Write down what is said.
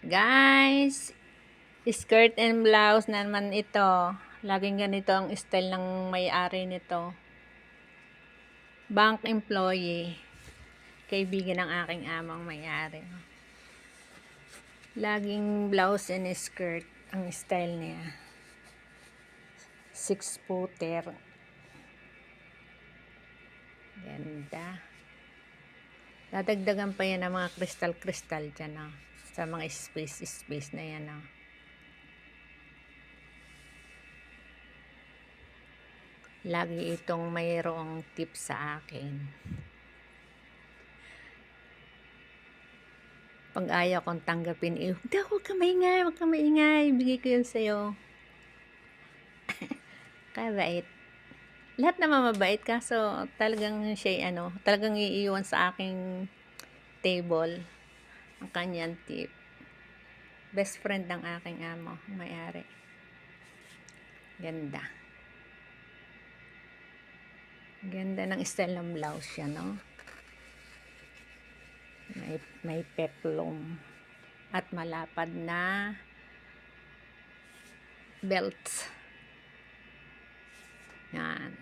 Guys, skirt and blouse na naman ito. Laging ganito ang style ng may-ari nito. Bank employee. Kaibigan ng aking amang may-ari. Laging blouse and skirt ang style niya. 6-footer. Ganda. Dadagdagan pa yan ng mga kristal-kristal dyan, oh. Sa mga space na yan, oh. Lagi itong mayroong tip sa akin. Pag ayaw kong tanggapin, huwag ka maingay, bigay ko yun sa'yo. Kabait. Lahat naman mabait, kaso talagang siya, talagang iiwan sa aking table ang kanyang tip. Best friend ng aking amo, may-ari. Ganda. Ganda ng style ng blouse siya, no? May peplum at malapad na belt. Yan.